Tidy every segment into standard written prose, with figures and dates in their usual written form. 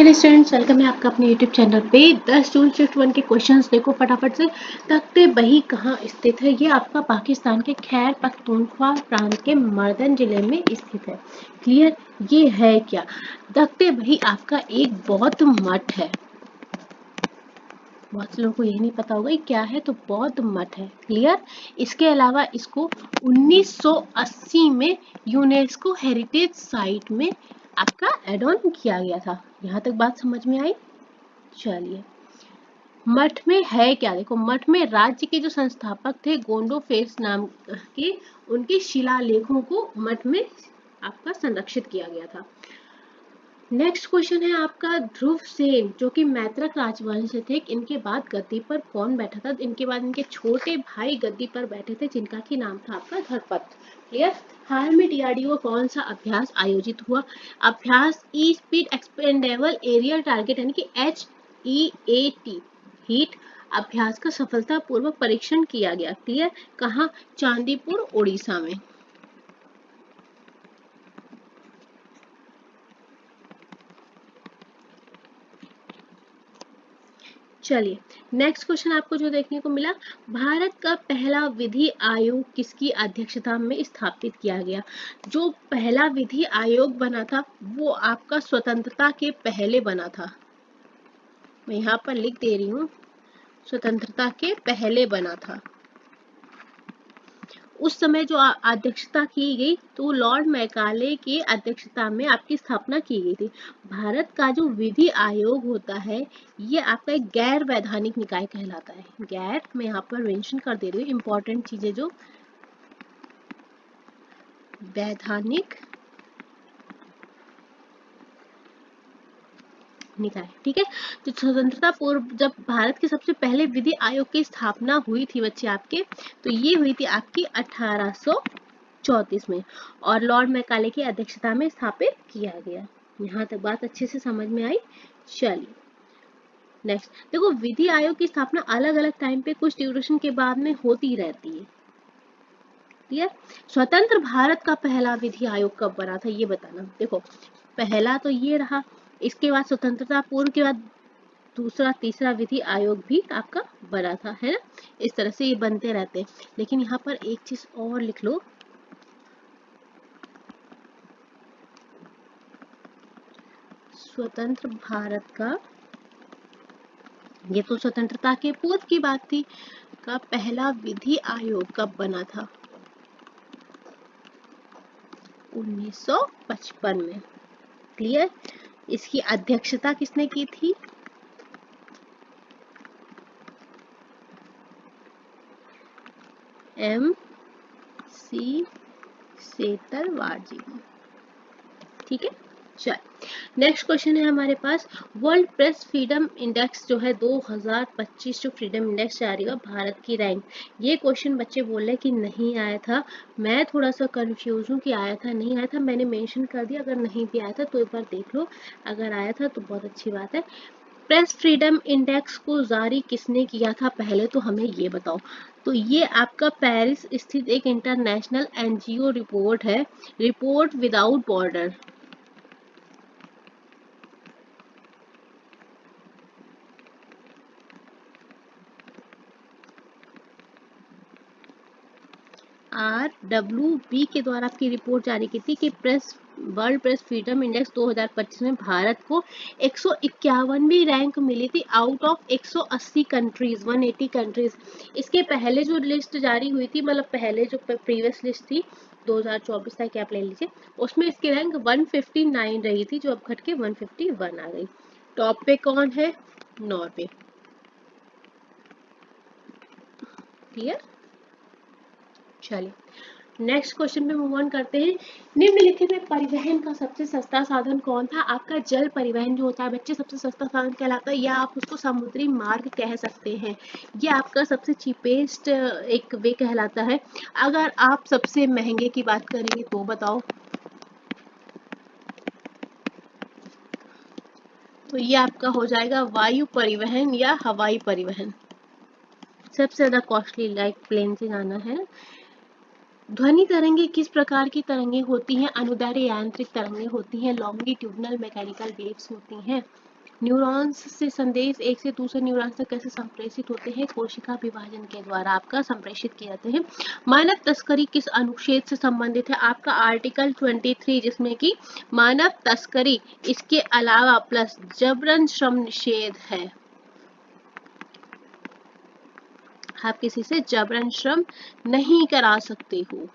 Hello students, welcome है आपका अपने यूट्यूब चैनल पे। 10 जून शिफ्ट 1 के क्वेश्चंस देखो फटाफट से। तख्ते बही कहाँ स्थित है? ये आपका पाकिस्तान के खैर पख्तूनख्वा प्रांत के मर्दन जिले में स्थित है। क्लियर? ये है क्या? तख्ते बही आपका एक बौद्ध मठ है। बहुत से लोगों को यही नहीं पता होगा ये क्या है, तो बौद्ध मठ है। क्लियर? इसके अलावा इसको 1980 में यूनेस्को हेरिटेज साइट में आपका एड ऑन किया गया था। यहाँ तक बात समझ में आई? चलिए, मठ में है क्या? देखो, मठ में राज्य के जो संस्थापक थे गोंडो फेस नाम के, उनके शिलालेखों को मठ में आपका संरक्षित किया गया था। नेक्स्ट क्वेश्चन है आपका ध्रुव सेन, जो कि मैत्रक राजवंश से थे। इनके बाद गद्दी पर कौन बैठा था? इनके बाद इनके छोटे भाई गद्दी पर बैठे थे, जिनका की नाम था आपका धर्मपद। क्लियर? हाल में डीआरडीओ कौन सा अभ्यास आयोजित हुआ? अभ्यास ई स्पीड एक्सपेंडेबल एरियल टारगेट यानी कि HEAT हीट अभ्यास का सफलतापूर्वक परीक्षण किया गया। क्लियर? कहाँ? चांदीपुर ओडिशा में। चलिए, नेक्स्ट क्वेश्चन आपको जो देखने को मिला, भारत का पहला विधि आयोग किसकी अध्यक्षता में स्थापित किया गया? जो पहला विधि आयोग बना था वो आपका स्वतंत्रता के पहले बना था। मैं यहाँ पर लिख दे रही हूँ, स्वतंत्रता के पहले बना था। उस समय जो अध्यक्षता की गई तो लॉर्ड मैकाले की अध्यक्षता में आपकी स्थापना की गई थी। भारत का जो विधि आयोग होता है ये आपका एक गैर वैधानिक निकाय कहलाता है। गैर, मैं यहाँ पर मेंशन कर दे रही हूँ इंपॉर्टेंट चीजें, जो वैधानिक निकाय। ठीक है, तो स्वतंत्रता पूर्व जब भारत के सबसे पहले विधि आयोग की स्थापना हुई थी बच्चे आपके, तो ये हुई थी आपकी 1834 में और लॉर्ड मैकाले की अध्यक्षता में स्थापित किया गया। यहाँ तक बात अच्छे से समझ में आई? चलिए, नेक्स्ट देखो, विधि आयोग की स्थापना अलग अलग टाइम पे कुछ ड्यूरेशन के बाद में होती रहती है। क्लियर? स्वतंत्र भारत का पहला विधि आयोग कब बना था ये बताना। देखो, पहला तो ये रहा, इसके बाद स्वतंत्रता पूर्व के बाद दूसरा तीसरा विधि आयोग भी आपका बना था, है ना? इस तरह से ये बनते रहते हैं। लेकिन यहाँ पर एक चीज और लिख लो, स्वतंत्र भारत का, ये तो स्वतंत्रता के पूर्व की बात थी, का पहला विधि आयोग कब बना था? 1955 में। क्लियर? इसकी अध्यक्षता किसने की थी? MC सेतरवार जी। ठीक है, चल नेक्स्ट क्वेश्चन है हमारे पास, वर्ल्ड प्रेस फ्रीडम इंडेक्स जो है 2025 जो फ्रीडम इंडेक्स जारी हुआ, भारत की रैंक। ये क्वेश्चन बच्चे बोल रहे कि नहीं आया था। मैं थोड़ा सा कंफ्यूज हूँ कि आया था नहीं आया था, मैंने मेंशन कर दिया। अगर नहीं भी आया था तो एक बार देख लो, अगर आया था तो बहुत अच्छी बात है। प्रेस फ्रीडम इंडेक्स को जारी किसने किया था? पहले तो हमें ये बताओ। तो ये आपका पेरिस स्थित एक इंटरनेशनल NGO रिपोर्ट है, रिपोर्ट विदाउट बॉर्डर। RWB के द्वारा आपकी रिपोर्ट जारी की थी कि वर्ल्ड प्रेस फ्रीडम इंडेक्स 2025 में भारत को 151वीं रैंक मिली थी आउट ऑफ 180 कंट्रीज, 180 कंट्रीज। इसके पहले जो लिस्ट जारी हुई थी, मतलब पहले जो प्रीवियस लिस्ट थी 2024 तक आप ले लीजिए, उसमें इसकी रैंक 159 रही थी, जो अब घट के 151 आ गई। टॉप पे कौन है? नॉर्वे। क्लियर? चलिए, नेक्स्ट क्वेश्चन पे मूव ऑन करते हैं। निम्नलिखित में परिवहन का सबसे सस्ता साधन कौन था? आपका जल परिवहन जो होता है बच्चे, सबसे सस्ता साधन कहलाता है, या आप उसको समुद्री मार्ग कह सकते हैं। ये आपका सबसे चीपेस्ट एक वे कहलाता है। अगर आप सबसे महंगे की बात करेंगे तो बताओ, तो ये आपका हो जाएगा वायु परिवहन या हवाई परिवहन। सबसे ज्यादा कॉस्टली लाइक प्लेन से जाना है। ध्वनि तरंगे किस प्रकार की तरंगे होती हैं? अनुदैर्ध्य यांत्रिक तरंगे होती हैं, लॉन्गिट्यूडनल मैकेनिकल वेव्स होती हैं। न्यूरॉन्स से संदेश एक से दूसरे न्यूरॉन्स तक कैसे संप्रेषित होते हैं? कोशिका विभाजन के द्वारा आपका संप्रेषित किए जाते हैं। मानव तस्करी किस अनुच्छेद से संबंधित है? आपका आर्टिकल 23, जिसमें कि मानव तस्करी इसके अलावा प्लस जबरन श्रम निषेध है। आप किसी से जबरन श्रम नहीं करा सकते हो।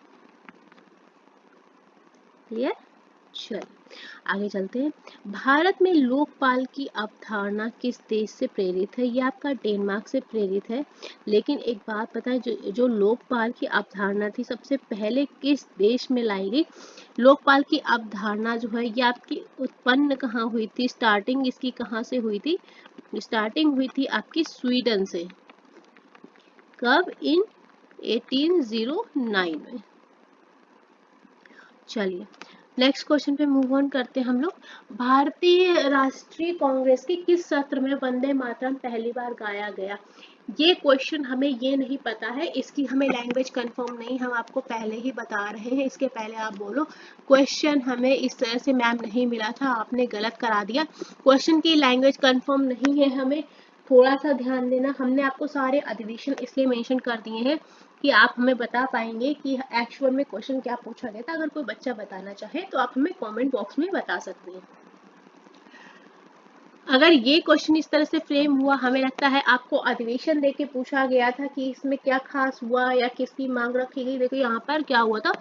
क्लियर? चलिए आगे चलते हैं। भारत में लोकपाल की अवधारणा किस देश से प्रेरित है? ये आपका डेनमार्क से प्रेरित है। लेकिन एक बात पता है, जो लोकपाल की अवधारणा थी सबसे पहले किस देश में लाई गई? लोकपाल की अवधारणा जो है ये आपकी उत्पन्न कहाँ हुई थी? स्टार्टिंग इसकी कहाँ से हुई थी? स्टार्टिंग हुई थी आपकी स्वीडन से। कब? इन 1809 में। चलिए नेक्स्ट क्वेश्चन पे मूव ऑन करते हैं हम लोग। भारतीय राष्ट्रीय कांग्रेस के किस सत्र में वंदे मातरम पहली बार गाया गया? ये क्वेश्चन हमें ये नहीं पता है, इसकी हमें लैंग्वेज कंफर्म नहीं, हम आपको पहले ही बता रहे हैं। इसके पहले आप बोलो क्वेश्चन हमें इस तरह से मैम नहीं मिला था, आपने गलत करा दिया। क्वेश्चन की लैंग्वेज कंफर्म नहीं है, हमें थोड़ा सा ध्यान देना। हमने आपको सारे अधिवेशन इसलिए मेंशन कर दिए हैं कि आप हमें बता पाएंगे कि एक्चुअल में क्वेश्चन क्या पूछा गया था। अगर कोई बच्चा बताना चाहे तो आप हमें कमेंट बॉक्स में बता सकते हैं। अगर ये क्वेश्चन इस तरह से फ्रेम हुआ, हमें लगता है आपको अधिवेशन देके पूछा गया था कि इसमें क्या खास हुआ या किसकी मांग रखी गई। देखो यहाँ पर क्या हुआ था,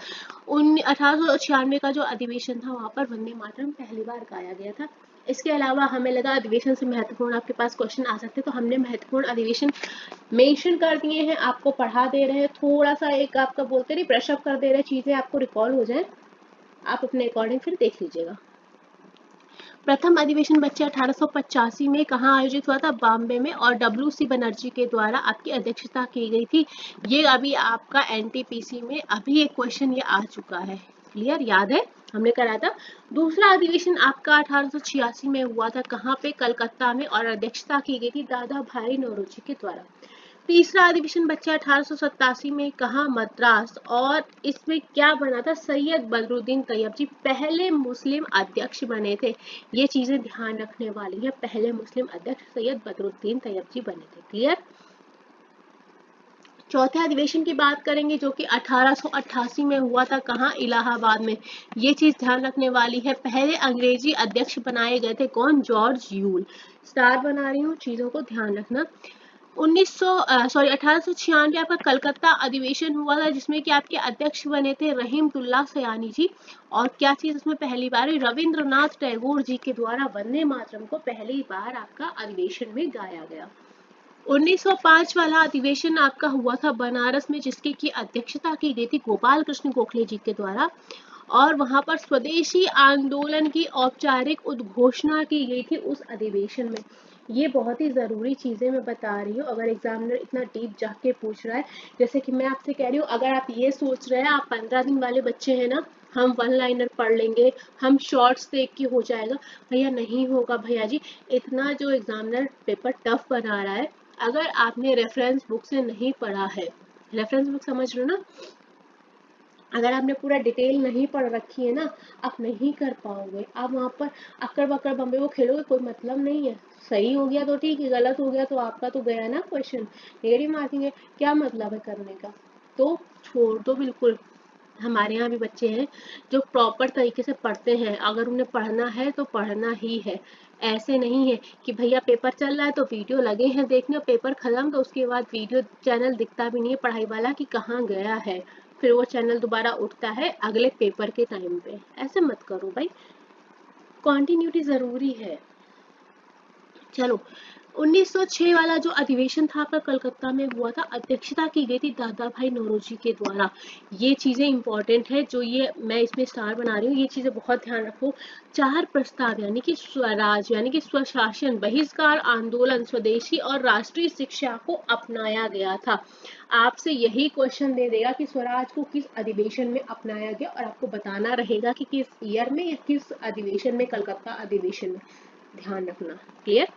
1896 का जो अधिवेशन था वहां पर वंदे मातरम पहली बार गाया गया था। इसके अलावा हमें लगा अधिवेशन से महत्वपूर्ण आपके पास क्वेश्चन आ सकते, तो हमने महत्वपूर्ण अधिवेशन मेंशन कर दिए हैं, आपको पढ़ा दे रहे हैं। थोड़ा सा एक आपका बोलते नहीं ब्रश अप कर दे रहे हैं, चीजें आपको रिकॉल हो जाए, आप अपने अकॉर्डिंग फिर देख लीजिएगा। प्रथम अधिवेशन बच्चे 1885 में कहाँ आयोजित हुआ था? बॉम्बे में, और WC बनर्जी के द्वारा आपकी अध्यक्षता की गई थी। ये अभी आपका NTPC में अभी एक क्वेश्चन ये आ चुका है। क्लियर? याद है हमने करा था। दूसरा अधिवेशन आपका 1886 में हुआ था, कहाँ पे? कलकत्ता में, और अध्यक्षता की गई थी दादा भाई नौरोजी के द्वारा। तीसरा अधिवेशन बच्चा 1887 में कहा? मद्रास, और इसमें क्या बना था? सैयद बदरुद्दीन तैयब जी पहले मुस्लिम अध्यक्ष बने थे। ये चीजें ध्यान रखने वाली है, पहले मुस्लिम अध्यक्ष सैयद बदरुद्दीन तैयब जी बने थे। क्लियर? चौथे अधिवेशन की बात करेंगे जो कि 1888 में हुआ था, कहाँ? इलाहाबाद में। ये चीज ध्यान रखने वाली है, पहले अंग्रेजी अध्यक्ष बनाए गए थे, कौन? George Yule. स्टार बना रही हूँ, चीजों को ध्यान रखना। 1896 आपका कलकत्ता अधिवेशन हुआ था, जिसमें कि आपके अध्यक्ष बने थे रहीमतुल्लाह सयानी जी। और क्या चीज उसमें पहली बार? रविंद्रनाथ टैगोर जी के द्वारा वंदे मातरम को पहली बार आपका अधिवेशन में गाया गया। 1905 वाला अधिवेशन आपका हुआ था बनारस में, जिसकी की अध्यक्षता की गई थी गोपाल कृष्ण गोखले जी के द्वारा, और वहां पर स्वदेशी आंदोलन की औपचारिक उद्घोषणा की गई थी उस अधिवेशन में। ये बहुत ही जरूरी चीजें मैं बता रही हूँ, अगर एग्जामिनर इतना डीप जाके पूछ रहा है। जैसे कि मैं आपसे कह रही हूँ, अगर आप ये सोच रहे हैं आप 15 दिन वाले बच्चे हैं ना, हम वन लाइनर पढ़ लेंगे, हम शॉर्ट्स देख के हो जाएगा, भैया नहीं होगा भैया जी। इतना जो एग्जामिनर पेपर टफ बना रहा है, अगर आपने रेफरेंस बुक से नहीं पढ़ा है, रेफरेंस बुक समझ लो ना, अगर आपने पूरा डिटेल नहीं पढ़ रखी है ना, आप नहीं कर पाओगे। आप वहां पर अक्कर बक्कर बम्बे को खेलोगे, कोई मतलब नहीं है। सही हो गया तो ठीक है, गलत हो गया तो आपका तो गया ना क्वेश्चन, नेगेटिव मार्किंग है, क्या मतलब है करने का? तो छोड़ दो बिल्कुल। हमारे यहाँ भी बच्चे हैं जो प्रॉपर तरीके से पढ़ते हैं, अगर उन्हें पढ़ना है तो पढ़ना ही है। ऐसे नहीं है कि भैया पेपर चल रहा है तो वीडियो लगे हैं देखने, पेपर खत्म तो उसके बाद वीडियो चैनल दिखता भी नहीं है पढ़ाई वाला कि कहाँ गया है, फिर वो चैनल दोबारा उठता है अगले पेपर के टाइम पे। ऐसे मत करो भाई, कॉन्टिन्यूटी जरूरी है। चलो 1906 वाला जो अधिवेशन था आपका कलकत्ता में हुआ था, अध्यक्षता की गई थी दादा भाई नौरोजी के द्वारा। ये चीजें इंपॉर्टेंट है, जो ये मैं इसमें स्टार बना रही हूँ, ये चीजें बहुत ध्यान रखो। 4 प्रस्ताव यानी कि स्वराज यानी कि स्वशासन, बहिष्कार आंदोलन, स्वदेशी और राष्ट्रीय शिक्षा को अपनाया गया था। आपसे यही क्वेश्चन दे देगा कि स्वराज को किस अधिवेशन में अपनाया गया, और आपको बताना रहेगा कि किस ईयर में या किस अधिवेशन में, कलकत्ता अधिवेशन में। ध्यान रखना। क्लियर?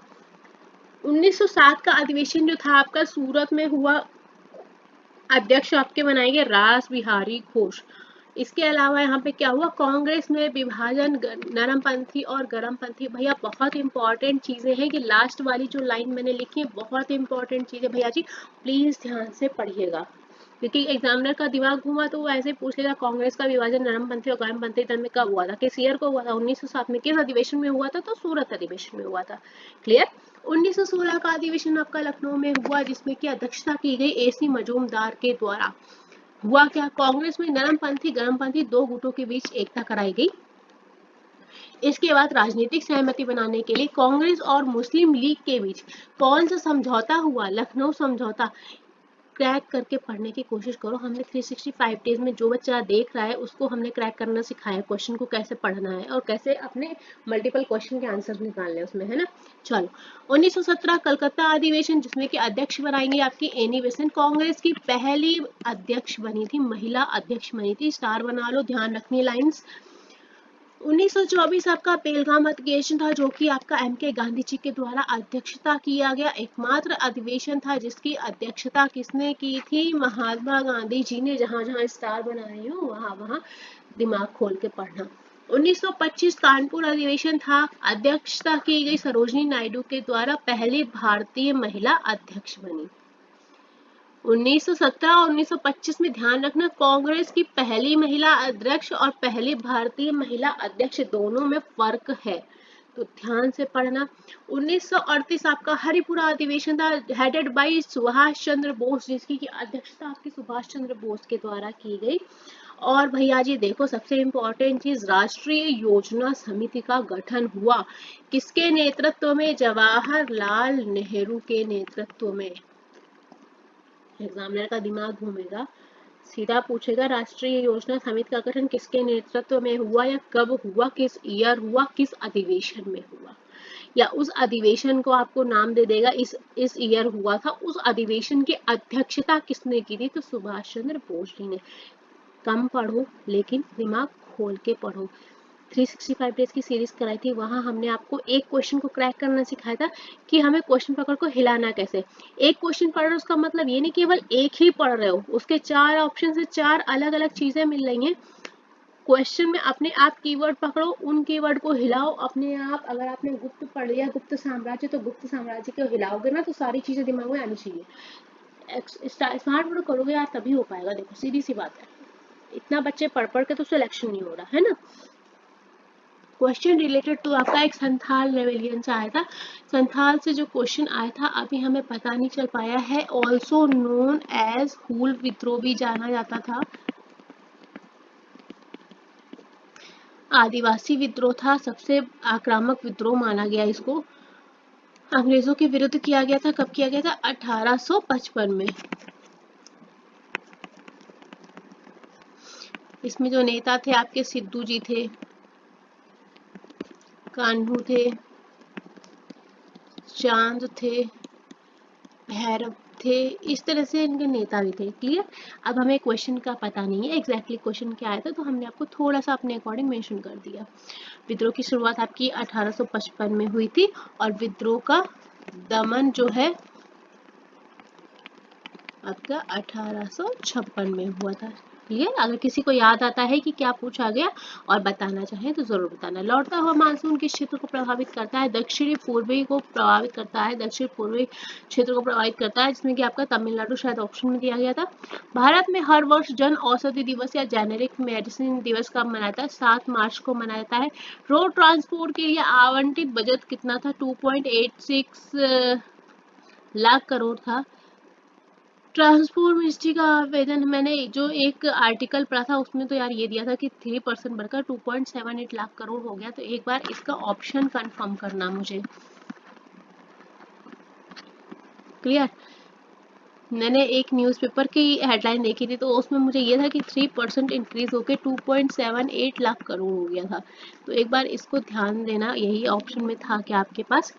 1907 का अधिवेशन जो था आपका सूरत में हुआ, अध्यक्ष आपके बनाएंगे रास बिहारी घोष। इसके अलावा यहाँ पे क्या हुआ, कांग्रेस में विभाजन, नरमपंथी और गरमपंथी। भैया बहुत इंपॉर्टेंट चीजें हैं कि लास्ट वाली जो लाइन मैंने लिखी है बहुत इंपॉर्टेंट चीजें भैया जी, प्लीज ध्यान से पढ़िएगा, क्योंकि एग्जामिनर का दिमाग घुमा तो वो ऐसे पूछ लेगा कांग्रेस का विभाजन नरमपंथी और गरमपंथी दल में कब हुआ था, किस ईयर को हुआ था, 1907 में। किस अधिवेशन में हुआ था, तो सूरत अधिवेशन में हुआ था। क्लियर। 1916 का अधिवेशन आपका लखनऊ में हुआ, जिसमें की अध्यक्षता की गई AC मजूमदार के द्वारा। हुआ क्या, कांग्रेस में नरमपंथी गरमपंथी दो गुटों के बीच एकता कराई गई। इसके बाद राजनीतिक सहमति बनाने के लिए कांग्रेस और मुस्लिम लीग के बीच कौन सा समझौता हुआ, लखनऊ समझौता। क्रैक करके पढ़ने की कोशिश करो। हमने 365 डेज में जो बच्चा देख रहा है उसको हमने क्रैक करना सिखाया, क्वेश्चन को कैसे पढ़ना है और कैसे अपने मल्टीपल क्वेश्चन के आंसर निकालने हैं उसमें, है ना। चलो, 1917 कलकत्ता अधिवेशन, जिसमें कि अध्यक्ष बनाएंगे आपकी एनी बेसेंट। कांग्रेस की पहली अध्यक्ष बनी थी, महिला अध्यक्ष बनी थी। स्टार बना लो, ध्यान रखनी लाइंस। 1924 आपका बेलगाम अधिवेशन था, जो कि आपका MK गांधी जी के द्वारा अध्यक्षता किया गया एकमात्र अधिवेशन था, जिसकी अध्यक्षता किसने की थी, महात्मा गांधी जी ने। जहां जहां स्टार बना रही हूँ वहां वहां दिमाग खोल के पढ़ना। 1925 कानपुर अधिवेशन था, अध्यक्षता की गई सरोजनी नायडू के द्वारा, पहली भारतीय महिला अध्यक्ष बनी। 1917 और 1925 में ध्यान रखना, कांग्रेस की पहली महिला अध्यक्ष और पहली भारतीय महिला अध्यक्ष दोनों में फर्क है, तो ध्यान से पढ़ना। 1938 आपका हरिपुरा अधिवेशन था, हेडेड बाय सुभाष चंद्र बोस, जिसकी अध्यक्षता आपकी सुभाष चंद्र बोस के द्वारा की गई। और भैया जी देखो, सबसे इंपॉर्टेंट चीज, राष्ट्रीय योजना समिति का गठन हुआ, किसके नेतृत्व में, जवाहरलाल नेहरू के नेतृत्व में। एग्जामिनर का दिमाग घूमेगा, सीधा पूछेगा राष्ट्रीय योजना समिति का गठन किसके नेतृत्व में हुआ, या कब हुआ, किस ईयर हुआ, किस अधिवेशन में हुआ, या उस अधिवेशन को आपको नाम दे देगा, इस ईयर हुआ था। उस अधिवेशन की अध्यक्षता किसने की थी, तो सुभाष चंद्र बोस जी ने। कम पढ़ो लेकिन दिमाग खोल के पढ़ो। 365 डेज की सीरीज कराई थी, वहां हमने आपको एक क्वेश्चन को क्रैक करना सिखाया था कि हमें क्वेश्चन पकड़ को हिलाना कैसे। एक क्वेश्चन पढ़ रहे हो उसका मतलब ये नहीं केवल एक ही पढ़ रहे हो, उसके 4 ऑप्शन से 4 अलग अलग चीजें मिल रही हैं। क्वेश्चन में अपने आप कीवर्ड पकड़ो, उन कीवर्ड को हिलाओ अपने आप। अगर आपने गुप्त पढ़ लिया, गुप्त साम्राज्य, तो गुप्त साम्राज्य को हिलाओगे ना तो सारी चीजें दिमाग में आनी चाहिए। स्मार्ट वर्क करोगे यार तभी हो पाएगा। देखो सीधी सी बात है, इतना बच्चे पढ़ पढ़ के तो सिलेक्शन नहीं हो रहा है ना। क्वेश्चन रिलेटेड टू आपका एक संथाल रेबेलियन से आया था। संथाल से जो क्वेश्चन आया था अभी हमें पता नहीं चल पाया है। ऑल्सो नोन एज हूल विद्रोह भी जाना जाता था। आदिवासी विद्रोह था, सबसे आक्रामक विद्रोह माना गया इसको। अंग्रेजों के विरुद्ध किया गया था, कब किया गया था, 1855 में। इसमें जो नेता थे आपके सिद्धू जी थे, कान्हू थे, चांद थे, भैरव थे, इस तरह से इनके नेता भी थे। क्लियर। अब हमें क्वेश्चन का पता नहीं है एग्जैक्टली क्वेश्चन क्या आया था, तो हमने आपको थोड़ा सा अपने अकॉर्डिंग मेंशन कर दिया। विद्रोह की शुरुआत आपकी 1855 में हुई थी और विद्रोह का दमन जो है आपका 1856 में हुआ था। क्लियर। अगर किसी को याद आता है कि क्या पूछा गया और बताना चाहे तो जरूर बताना। लौटता हुआ मानसून किस क्षेत्र को प्रभावित करता है, दक्षिणी पूर्वी को प्रभावित करता है, दक्षिण पूर्वी क्षेत्र को प्रभावित करता है, जिसमें कि आपका तमिलनाडु शायद ऑप्शन में दिया गया था। भारत में हर वर्ष जन औषधि दिवस या जेनेरिक मेडिसिन दिवस कब मनाया जाता है, 7 मार्च को मनाया जाता है। रोड ट्रांसपोर्ट के लिए आवंटित बजट कितना था, 2.86 लाख करोड़ था। ट्रांसपोर्ट मिनिस्ट्री का आवेदन, मैंने जो एक आर्टिकल पढ़ा था उसमें तो यार ये दिया था कि 3% बढ़कर 2.78 लाख करोड़ हो गया। तो एक बार इसका ऑप्शन कंफर्म करना मुझे। क्लियर। मैंने एक न्यूज़पेपर की हेडलाइन देखी थी तो उसमें मुझे ये था कि 3% इंक्रीज होकर 2.78 लाख करोड़ हो गया था। तो एक बार इसको ध्यान देना, यही ऑप्शन में था कि आपके पास।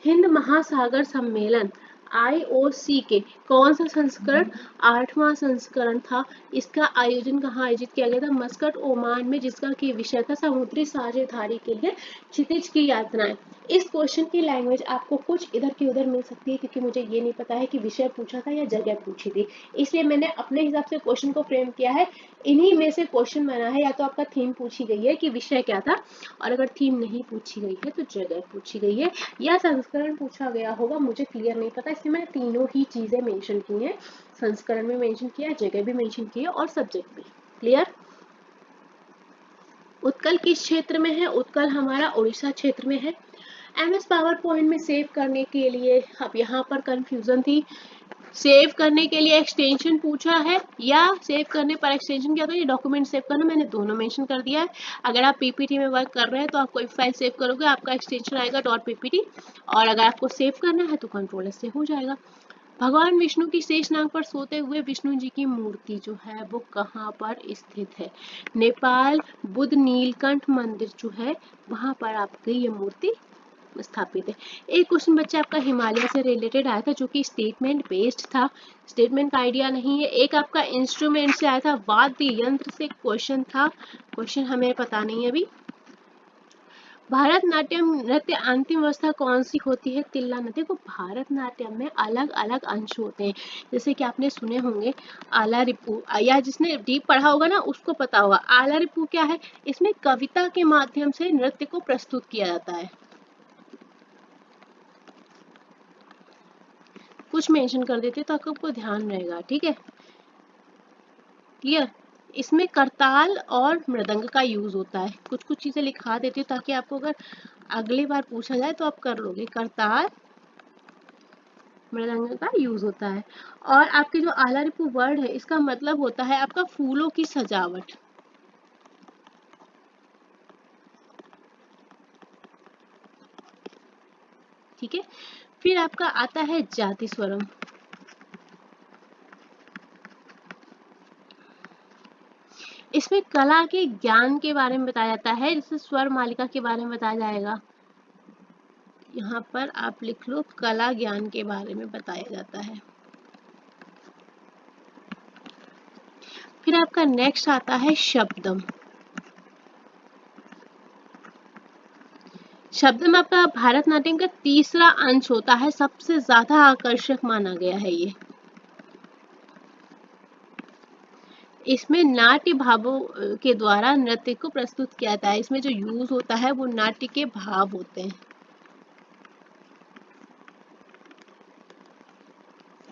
हिंद महासागर सम्मेलन IOC के कौन सा संस्करण, 8वां संस्करण था। इसका आयोजन कहाँ आयोजित किया गया था, मस्कट ओमान में, जिसका की विषय था समुद्री साझेदारी के लिए क्षितिज की यात्राएं। इस क्वेश्चन की लैंग्वेज आपको कुछ इधर की उधर मिल सकती है, क्योंकि मुझे ये नहीं पता है कि विषय पूछा था या जगह पूछी थी, इसलिए मैंने अपने हिसाब से क्वेश्चन को फ्रेम किया है। इन्हीं में से क्वेश्चन बना है, या तो आपका थीम पूछी गई है कि विषय क्या था, और अगर थीम नहीं पूछी गई है तो जगह पूछी गई है, या संस्करण पूछा गया होगा, मुझे क्लियर नहीं पता, इसलिए मैंने तीनों ही चीजें मेंशन की हैं। संस्करण में मेंशन किया, जगह भी मेंशन की है, और सब्जेक्ट भी। क्लियर? उत्कल किस क्षेत्र में है? उत्कल हमारा उड़ीसा क्षेत्र में है। एमएस पावर पॉइंट में सेव करने के लिए, अब यहाँ पर कंफ्यूजन थी, सेव करने के लिए एक्सटेंशन पूछा है या सेव करने पर एक्सटेंशन क्या था, ये डॉक्यूमेंट सेव करना, मैंने दोनों मेंशन कर दिया है। अगर आप पीपीटी में वर्क कर रहे हैं तो आप कोई फाइल सेव करोगे, आपका एक्सटेंशन आएगा .ppt, और अगर आपको सेव करना है तो कंट्रोल से हो जाएगा। भगवान विष्णु की शेषनाग पर सोते हुए विष्णु जी की मूर्ति जो है वो कहाँ पर स्थित है? नेपाल बुद्ध नीलकंठ मंदिर जो है वहां पर आपकी ये मूर्ति स्थापित है। एक क्वेश्चन बच्चा आपका हिमालय से रिलेटेड आया था, जो कि स्टेटमेंट बेस्ड था, स्टेटमेंट का आइडिया नहीं है। एक आपका इंस्ट्रूमेंट से आया था, वाद्य यंत्र से क्वेश्चन था, क्वेश्चन हमें पता नहीं है अभी। भारतनाट्यम नृत्य अंतिम अवस्था कौन सी होती है? तिल्ला नृत्य को। भारतनाट्यम में अलग अलग अंश होते हैं, जैसे कि आपने सुने होंगे आला रिपू, या जिसने डीप पढ़ा होगा ना उसको पता होगा। आला रिपू क्या है? इसमें कविता के माध्यम से नृत्य को प्रस्तुत किया जाता है। कुछ मेंशन कर देते तो आपको ध्यान रहेगा, ठीक है? क्लियर? इसमें करताल और मृदंग का यूज होता है। कुछ कुछ चीजें लिखा देती हूँ ताकि आपको अगर अगली बार पूछा जाए तो आप कर लोगे। करताल मृदंग का यूज होता है। और आपके जो आला रिपू वर्ड है, इसका मतलब होता है आपका फूलों की सजावट। ठीक है, फिर आपका आता है जाति स्वरम। इसमें कला के ज्ञान के बारे में बताया जाता है, जिससे स्वर मालिका के बारे में बताया जाएगा। यहाँ पर आप लिख लो, कला ज्ञान के बारे में बताया जाता है। फिर आपका नेक्स्ट आता है शब्दम। शब्दम आपका भारतनाट्यम का तीसरा अंश होता है, सबसे ज्यादा आकर्षक माना गया है ये। इसमें नाट्य भावों के द्वारा नृत्य को प्रस्तुत किया जाता है। इसमें जो यूज होता है वो नाट्य के भाव होते हैं।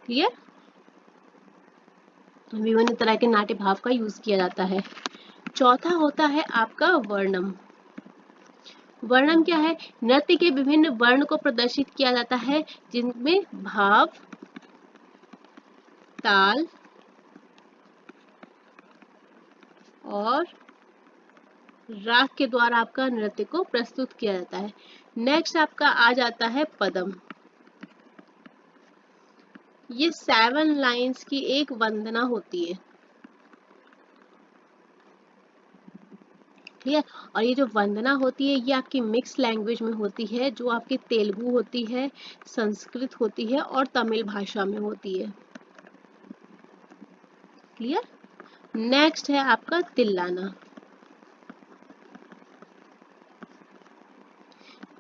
क्लियर? विभिन्न तरह के नाट्य भाव का यूज किया जाता है। चौथा होता है आपका वर्णम। वर्णम क्या है? नृत्य के विभिन्न वर्ण को प्रदर्शित किया जाता है, जिनमें भाव, ताल और राग के द्वारा आपका नृत्य को प्रस्तुत किया जाता है। नेक्स्ट आपका आ जाता है पदम। ये 7 लाइंस की एक वंदना होती है। ठीक है, और ये जो वंदना होती है ये आपकी मिक्स लैंग्वेज में होती है, जो आपकी तेलुगु होती है, संस्कृत होती है और तमिल भाषा में होती है। क्लियर? नेक्स्ट है आपका तिल्लाना।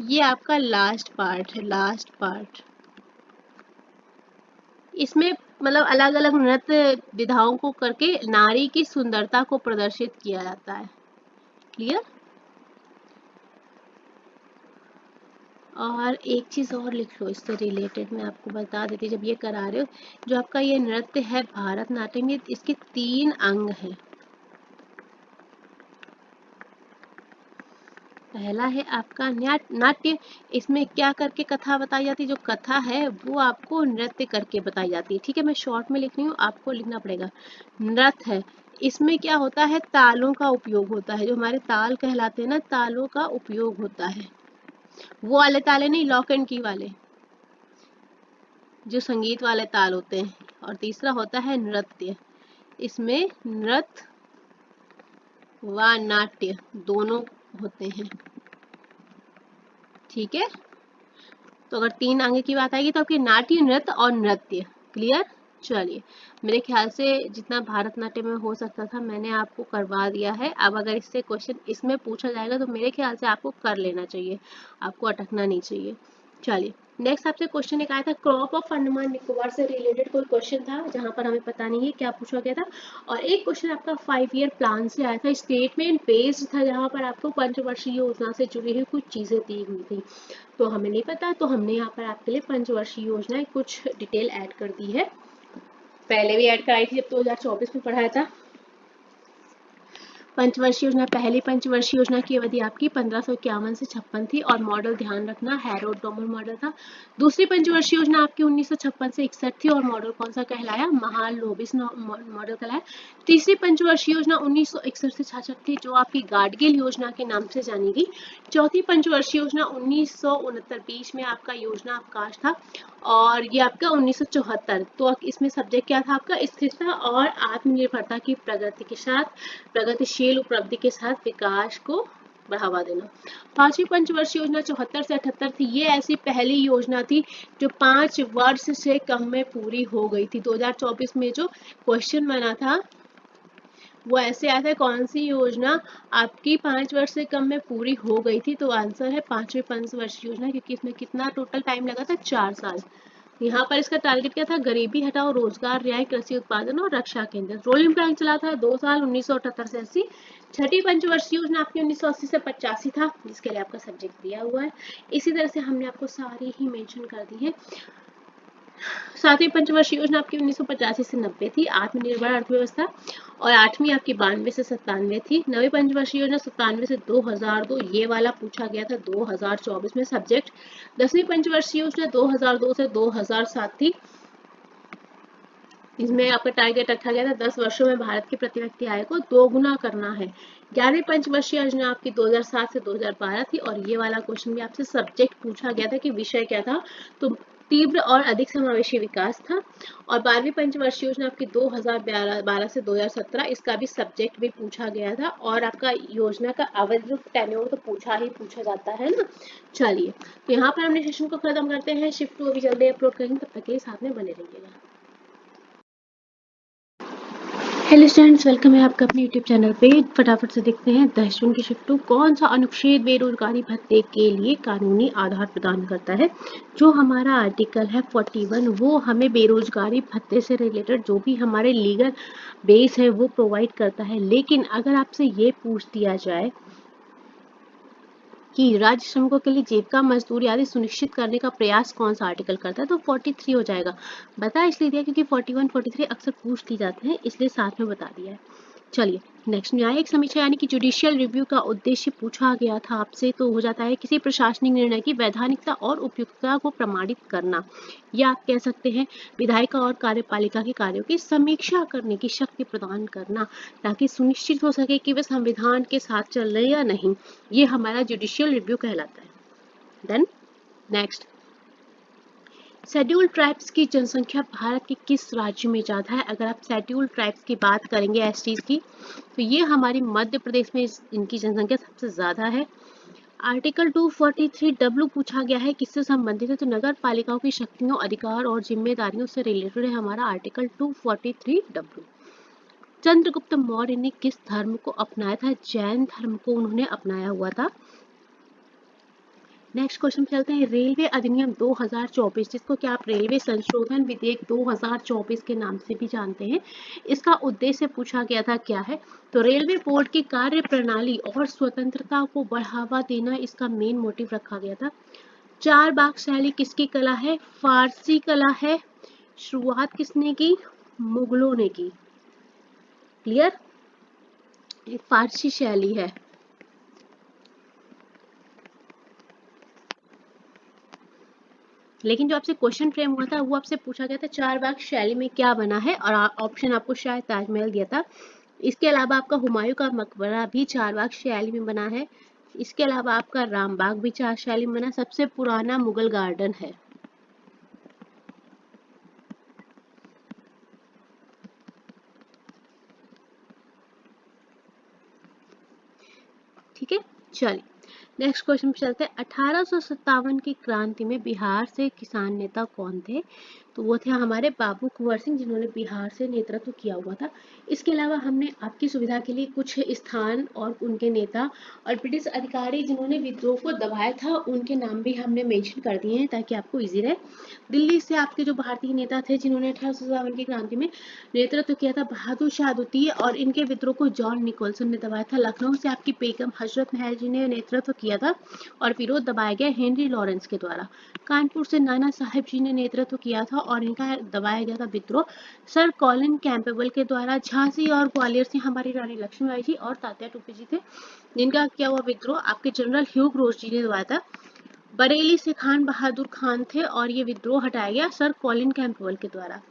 ये आपका लास्ट पार्ट है, लास्ट पार्ट। इसमें मतलब अलग अलग नृत्य विधाओं को करके नारी की सुंदरता को प्रदर्शित किया जाता है। क्लियर? और एक चीज और लिख लो इससे रिलेटेड, मैं आपको बता देती जब ये करा रहे हो, जो आपका ये नृत्य है भारतनाट्यम, ये इसके 3 अंग हैं। पहला है आपका नाट्य। इसमें क्या करके कथा बताई जाती है? जो कथा है वो आपको नृत्य करके बताई जाती है। ठीक है, मैं शॉर्ट में लिख रही हूँ, आपको लिखना पड़ेगा। नृत्य है, इसमें क्या होता है? तालों का उपयोग होता है, जो हमारे ताल कहलाते हैं ना, तालों का उपयोग होता है। वो वाले ताले नहीं, लॉक एंड की वाले, जो संगीत वाले ताल होते हैं। और तीसरा होता है नृत्य। इसमें नृत्य व नाट्य दोनों होते हैं। ठीक है, तो अगर 3 अंग की बात आएगी तो आपकी नाट्य, नृत्य और नृत्य। क्लियर? चलिए, मेरे ख्याल से जितना भारतनाट्यम में हो सकता था मैंने आपको करवा दिया है। अब अगर इससे क्वेश्चन इसमें पूछा जाएगा तो मेरे ख्याल से आपको कर लेना चाहिए, आपको अटकना नहीं चाहिए। चलिए, नेक्स्ट आपसे क्वेश्चन एक आया था, क्रॉप ऑफ अंडमान निकोबार से रिलेटेड कोई क्वेश्चन था जहां पर हमें पता नहीं है क्या पूछा गया था। और एक क्वेश्चन आपका 5 ईयर प्लान से आया था, स्टेटमेंट बेस्ड था, जहां पर आपको पंचवर्षीय योजना से जुड़ी हुई कुछ चीजें दी हुई थी। तो हमें नहीं पता, तो हमने यहाँ पर आपके लिए पंचवर्षीय योजना कुछ डिटेल ऐड कर दी है। पहले भी ऐड कराई थी जब 2024 में पढ़ाया था। पंचवर्षीय योजना, पहली पंचवर्षीय योजना की अवधि आपकी 1551 से 56 थी और मॉडल ध्यान रखना हैरोल्ड डोमर मॉडल था। दूसरी पंचवर्षीय योजना आपकी 1956 से 61 थी और मॉडल कौन सा कहलाया, महालोबिस मॉडल कहलाया। तीसरी पंचवर्षीय योजना 1961 से 66 थी जो आपकी गाडगिल योजना के नाम से जानी गई। चौथी पंचवर्षीय योजना 1969-20 में आपका योजना अवकाश था और ये आपका 1974। तो इसमें सब्जेक्ट क्या था आपका, स्थिरता और आत्मनिर्भरता की प्रगति के साथ, प्रगतिशील उपलब्धि के साथ विकास को बढ़ावा देना। पांचवी पंचवर्षीय योजना 74 से 78 थी। ये ऐसी पहली योजना थी जो 5 वर्ष से कम में पूरी हो गई थी। 2024 में जो क्वेश्चन बना था वो ऐसे आया था, कौन सी योजना आपकी 5 वर्ष से कम में पूरी हो गई थी। तो आंसर है पांचवी पंचवर्षीय योजना, क्योंकि इसमें कितना टोटल टाइम लगा था, 4 साल। यहाँ पर इसका टारगेट क्या था, गरीबी हटाओ, रोजगार, रियायत, कृषि उत्पादन और रक्षा केंद्र। रोलिंग प्लान चला था 2 साल, 1978 से 80। छठी पंचवर्षीय योजना आपकी 1980 से 85 था, जिसके लिए आपका सब्जेक्ट दिया हुआ है। इसी तरह से हमने आपको सारी ही मेंशन कर दी है। सातवीं पंचवर्षीय योजना आपकी 1985 से 90 थी, आत्मनिर्भर अर्थव्यवस्था। और आठवीं आपकी 92 से 97 थी। नवी पंचवर्षीय योजना 97 से 2002, ये वाला पूछा गया था 2024 में सब्जेक्ट। 10वीं पंचवर्षीय योजना 2002 से 2007 थी, इसमें आपका टारगेट रखा गया था 10 वर्षों में भारत की प्रति व्यक्ति आय को 2 गुना करना है। 11वीं पंचवर्षीय योजना आपकी 2007 से 2012 थी और ये वाला क्वेश्चन भी आपसे सब्जेक्ट पूछा गया था कि विषय क्या था, तो तीव्र और अधिक समावेशी विकास था। और 12वीं पंचवर्षीय योजना आपकी 2012 से 2017, इसका भी सब्जेक्ट भी पूछा गया था। और आपका योजना का अवधि टेन्योर तो पूछा जाता है ना। चलिए, तो यहाँ पर हमने सेशन को खत्म करते हैं। शिफ्ट 2 अभी जल्दी अपलोड करेंगे, तब तक के लिए साथ में बने रहिएगा। हेलो स्टूडेंट्स, वेलकम है आपका अपने यूट्यूब चैनल पे। फटाफट से देखते हैं 10 जून की शिफ्ट 2 कौन सा अनुच्छेद बेरोजगारी भत्ते के लिए कानूनी आधार प्रदान करता है। जो हमारा आर्टिकल है 41, वो हमें बेरोजगारी भत्ते से रिलेटेड जो भी हमारे लीगल बेस है वो प्रोवाइड करता है। लेकिन अगर आपसे ये पूछ दिया जाए कि राज्य श्रमिकों के लिए जीविका मजदूरी आदि सुनिश्चित करने का प्रयास कौन सा आर्टिकल करता है, तो 43 हो जाएगा। बता इसलिए दिया क्योंकि 41, 43 अक्सर पूछ ली जाते हैं, इसलिए साथ में बता दिया है। चलिए नेक्स्ट, न्यायिक समीक्षा यानी कि जुडिशियल रिव्यू का उद्देश्य पूछा गया था आपसे, तो हो जाता है किसी प्रशासनिक निर्णय की वैधानिकता और उपयुक्तता को प्रमाणित करना, या आप कह सकते हैं विधायिका और कार्यपालिका के कार्यों की समीक्षा करने की शक्ति प्रदान करना, ताकि सुनिश्चित हो सके कि वे संविधान के साथ चल रहे या नहीं। ये हमारा जुडिशियल रिव्यू कहलाता है। देन नेक्स्ट, शेड्यूल्ड ट्राइब्स की जनसंख्या भारत के किस राज्य में ज़्यादा है। अगर आप शेड्यूल्ड ट्राइब्स की बात करेंगे एसटीज की, तो ये हमारी मध्य प्रदेश में इनकी जनसंख्या सबसे ज़्यादा है। आर्टिकल 243W पूछा गया है, किससे संबंधित है, तो नगर पालिकाओं की शक्तियों, अधिकार और जिम्मेदारियों से रिलेटेड है हमारा आर्टिकल 243W। चंद्रगुप्त मौर्य ने किस धर्म को अपनाया था, जैन धर्म को उन्होंने अपनाया हुआ था। नेक्स्ट क्वेश्चन चलते हैं, रेलवे अधिनियम 2024, जिसको क्या आप रेलवे संशोधन विधेयक 2024 के नाम से भी जानते हैं, इसका उद्देश्य पूछा गया था क्या है, तो रेलवे बोर्ड की कार्य प्रणाली और स्वतंत्रता को बढ़ावा देना इसका मेन मोटिव रखा गया था। 4 बाग शैली किसकी कला है, फारसी कला है। शुरुआत किसने की, मुगलों ने की। क्लियर, एक फारसी शैली है। लेकिन जो आपसे क्वेश्चन फ्रेम हुआ था वो आपसे पूछा गया था 4 बाग शैली में क्या बना है, और ऑप्शन आपको शायद ताजमहल दिया था। इसके अलावा आपका हुमायूं का मकबरा भी 4 बाग शैली में बना है। इसके अलावा आपका रामबाग भी 4 शैली में बना। सबसे पुराना मुगल गार्डन है। ठीक है, चलिए नेक्स्ट क्वेश्चन पे चलते हैं। 1857 की क्रांति में बिहार से किसान नेता कौन थे, तो वो थे हमारे बाबू कुंवर सिंह, जिन्होंने बिहार से नेतृत्व किया हुआ था। इसके अलावा हमने आपकी सुविधा के लिए कुछ स्थान और उनके नेता और ब्रिटिश अधिकारी जिन्होंने विद्रोह को दबाया था उनके नाम भी हमने मेंशन कर दिए हैं ताकि आपको इजी रहे। दिल्ली से आपके जो भारतीय नेता थे जिन्होंने 1857 की क्रांति में नेतृत्व किया था, बहादुर शाह द्वितीय, और इनके विद्रोह को जॉन निकोलसन ने दबाया था। लखनऊ से आपकी बेगम हजरत महल जी ने नेतृत्व किया था और विरोध दबाया गया हेनरी लॉरेंस के द्वारा। कानपुर से नाना साहेब जी ने नेतृत्व किया था और इनका दबाया गया था विद्रोह सर कॉलिन कैंपेबल के द्वारा। झांसी और ग्वालियर से हमारी रानी लक्ष्मीबाई जी और तात्या टोपे जी थे, जिनका किया हुआ विद्रोह आपके जनरल ह्यूग रोज जी ने दबाया था। बरेली से खान बहादुर खान थे और ये विद्रोह हटाया गया सर कॉलिन कैंपेबल के द्वारा।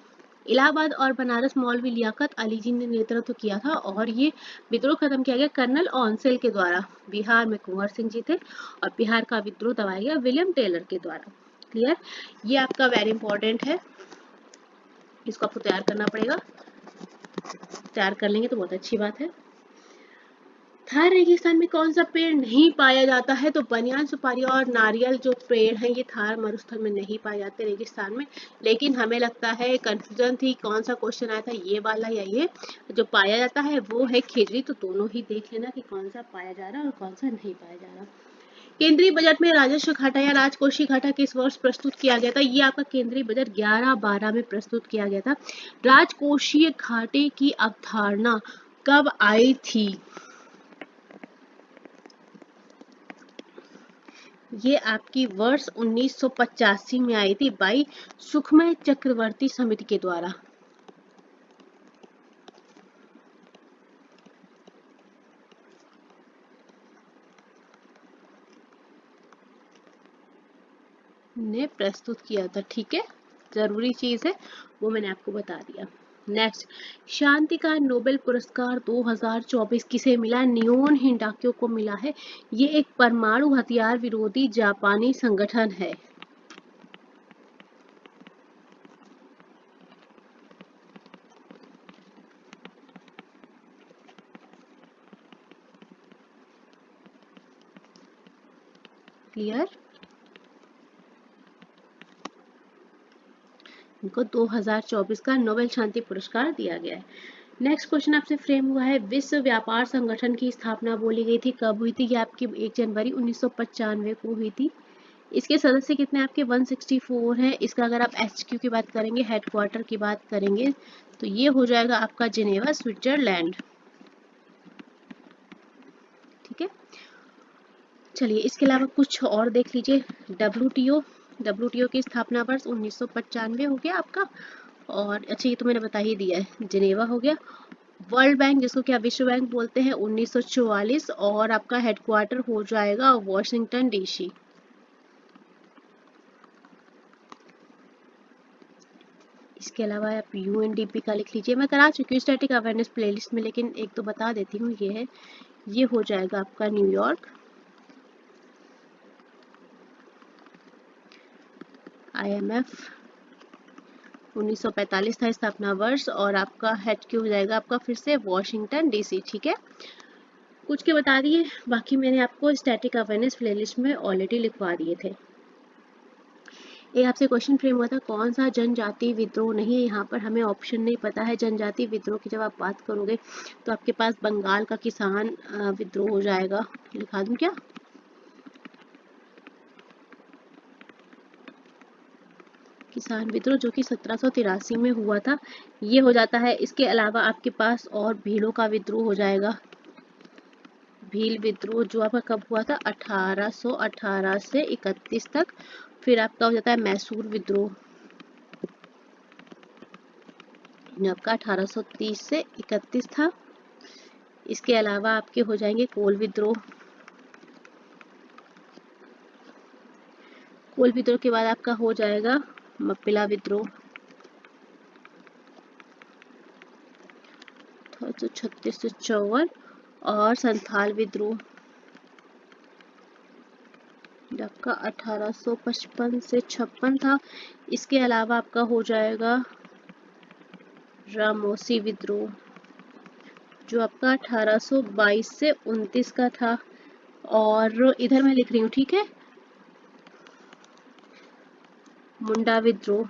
इलाहाबाद और बनारस मौलवी लियाकत अली जी ने नेतृत्व किया था और ये विद्रोह खत्म किया गया कर्नल ऑनसेल के द्वारा। बिहार में कुंवर सिंह जी थे और बिहार का विद्रोह दबाया गया विलियम टेलर के द्वारा। क्लियर? ये आपका वेरी इंपॉर्टेंट है, इसको आपको तैयार करना पड़ेगा। तैयार कर लेंगे तो बहुत अच्छी बात है। थार रेगिस्तान में कौन सा पेड़ नहीं पाया जाता है? तो बनियान, सुपारी और नारियल जो पेड़ हैं ये थार मरुस्थल में नहीं पाए जाते रेगिस्तान में। लेकिन हमें लगता है कंफ्यूजन थी कौन सा क्वेश्चन आया था, ये वाला या ये। जो पाया जाता है वो है खिजड़ी, तो दोनों ही देख लेना कि कौन सा पाया जा रहा है और कौन सा नहीं पाया जा रहा। केंद्रीय बजट में राजस्व घाटा या राजकोषीय घाटा किस वर्ष प्रस्तुत किया गया था? ये आपका केंद्रीय बजट 11-12 में प्रस्तुत किया गया था। राजकोषीय घाटे की अवधारणा कब आई थी? ये आपकी वर्ष 1985 में आई थी बाई सुखमय चक्रवर्ती समिति के द्वारा। ने प्रस्तुत किया था। ठीक है, जरूरी चीज है, वो मैंने आपको बता दिया। नेक्स्ट, शांति का नोबेल पुरस्कार 2024 किसे मिला? नियोन हिंडाक्यो को मिला है। ये एक परमाणु हथियार विरोधी जापानी संगठन है। क्लियर? इनको 2024 का नोबेल शांति पुरस्कार दिया गया है। नेक्स्ट क्वेश्चन आपसे फ्रेम हुआ है, विश्व व्यापार संगठन की स्थापना बोली गई थी कब हुई थी? ये आपकी 1 जनवरी 1995 को हुई थी। इसके सदस्य कितने आपके 164 हैं। इसका अगर आप HQ की बात करेंगे, हेडक्वार्टर की बात करेंगे, तो ये हो जाएगा आपका जिनेवा, स्विट्जरलैंड। ठीक है, चलिए इसके अलावा कुछ और देख लीजिए। WTO की स्थापना वर्ष 1995 हो गया आपका। और अच्छा, ये तो मैंने बता ही दिया है, जिनेवा हो गया। वर्ल्ड बैंक, जिसको क्या विश्व बैंक बोलते हैं, 1944, और आपका हेडक्वार्टर हो जाएगा वॉशिंगटन DC। इसके अलावा आप UNDP का लिख लीजिए, मैं करा चुकी हूँ स्टैटिक अवेयरनेस प्लेलिस्ट में, लेकिन एक तो बता देती हूँ, ये है, ये हो जाएगा आपका न्यूयॉर्क। IMF 1945 था स्थापना वर्ष, और आपका HQ हो जाएगा आपका फिर से वॉशिंगटन DC। ठीक है, कुछ के बता दिए, बाकी मैंने आपको स्टैटिक अवेयरनेस प्लेलिस्ट में ऑलरेडी लिखवा दिए थे। एक आपसे क्वेश्चन फ्रेम हुआ था, कौन सा जनजाति विद्रोह नहीं है? यहाँ पर हमें ऑप्शन नहीं पता है। जनजाति विद्रोह की जब आप बात करोगे तो आपके पास बंगाल का किसान विद्रोह हो जाएगा। लिखा दूं क्या? किसान विद्रोह जो कि 1783 में हुआ था, ये हो जाता है। इसके अलावा आपके पास और भीलों का विद्रोह हो जाएगा। भील विद्रोह जो आपका कब हुआ था? 1818 से 31 तक। फिर आपका हो जाता है मैसूर विद्रोह, आपका 1830 से 31 था। इसके अलावा आपके हो जाएंगे कोल विद्रोह। कोल विद्रोह के बाद आपका हो जाएगा मप्पिला विद्रोह 1836 से 54, और संथाल विद्रोह आपका 1855 से 56 था। इसके अलावा आपका हो जाएगा रामोसी विद्रोह जो आपका 1822 से 29 का था। और इधर मैं लिख रही हूँ, ठीक है, मुंडा विद्रोह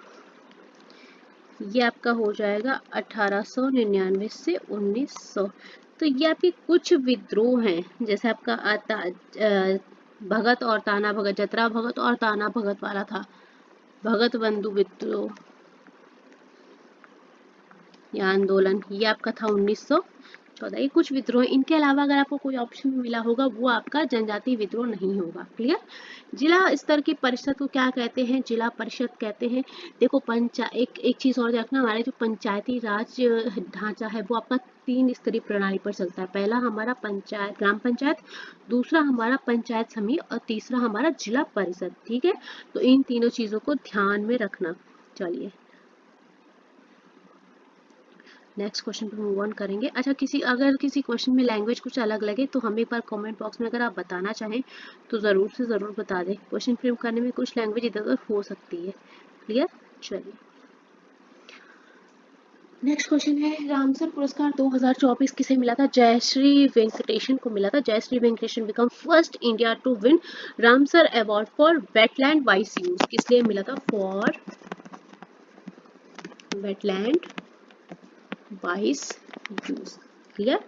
ये आपका हो जाएगा 1899 से 1900। तो ये आपके कुछ विद्रोह हैं, जैसे आपका भगत और ताना भगत, जतरा भगत और ताना भगत वाला था, भगत बंधु विद्रोह या आंदोलन, ये आपका था 1914। ये कुछ विद्रोह, इनके अलावा अगर आपको कोई ऑप्शन में मिला होगा वो आपका जनजातीय विद्रोह नहीं होगा। क्लियर। जिला स्तर की परिषद को क्या कहते हैं? जिला परिषद कहते हैं। देखो एक चीज और देखना, हमारे जो पंचायती राज ढांचा है वो आपका 3 स्तरीय प्रणाली पर चलता है। पहला हमारा पंचायत, ग्राम पंचायत, दूसरा हमारा पंचायत समिति और तीसरा हमारा जिला परिषद। ठीक है, तो इन तीनों चीजों को ध्यान में रखना। चलिए नेक्स्ट क्वेश्चन पे मूव ऑन करेंगे। अच्छा, अगर किसी क्वेश्चन में लैंग्वेज कुछ अलग लगे तो हमें एक बार कमेंट बॉक्स में अगर आप बताना चाहें तो ज़रूर से ज़रूर बता दें। क्वेश्चन फ्रेम करने में कुछ लैंग्वेज इधर उधर हो सकती है। क्लियर। चलिए नेक्स्ट क्वेश्चन है, रामसर पुरस्कार 2024 किसे मिला था? जयश्री वेंकटेशन को मिला था। Jayashree Venkatesan become first India to win Ramsar award for wetland wise use. किस लिए मिला था? For wetland wise use. Clear.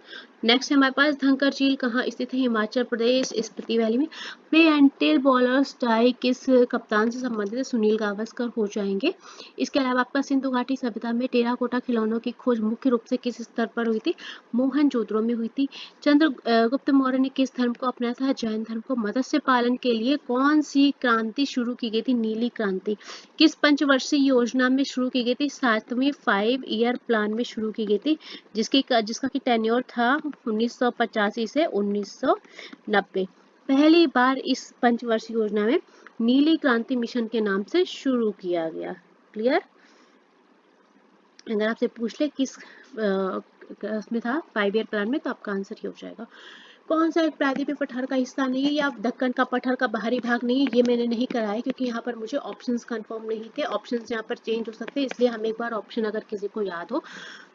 Next है हमारे पास, धनकर झील कहाँ स्थित है? हिमाचल प्रदेश, स्पीति वैली में। Play and tell bowlers tie किस कप्तान से संबंधित है? सुनील गावस्कर हो जाएंगे। इसके अलावा आपका सिंधु घाटी सभ्यता में टेराकोटा खिलौनों की खोज मुख्य रूप से किस स्तर पर हुई थी? मोहनजोदड़ो में हुई थी। चंद्रगुप्त मौर्य ने किस धर्म को अपनाया था? जैन धर्म को। मत्स्य पालन के लिए कौन सी क्रांति शुरू की गई थी? नीली क्रांति। किस पंचवर्षीय योजना में शुरू की गई थी? 7वीं 5 ईयर प्लान में शुरू की गई थी, जिसका की टेन्योर था 1985 से 1990। पहली बार इस पंचवर्षीय योजना में नीली क्रांति मिशन के नाम से शुरू किया गया। क्लियर। अगर आपसे पूछ ले किस उसमें था 5 ईयर प्लान में, तो आपका आंसर ये हो जाएगा। कौन सा एक प्रायद्वीपीय पठार का हिस्सा नहीं है या दक्कन का पठार का बाहरी भाग नहीं है? ये मैंने नहीं करा है क्योंकि यहाँ पर मुझे ऑप्शंस कंफर्म नहीं थे। ऑप्शंस यहाँ पर चेंज हो सकते हैं, इसलिए हम एक बार ऑप्शन अगर किसी को याद हो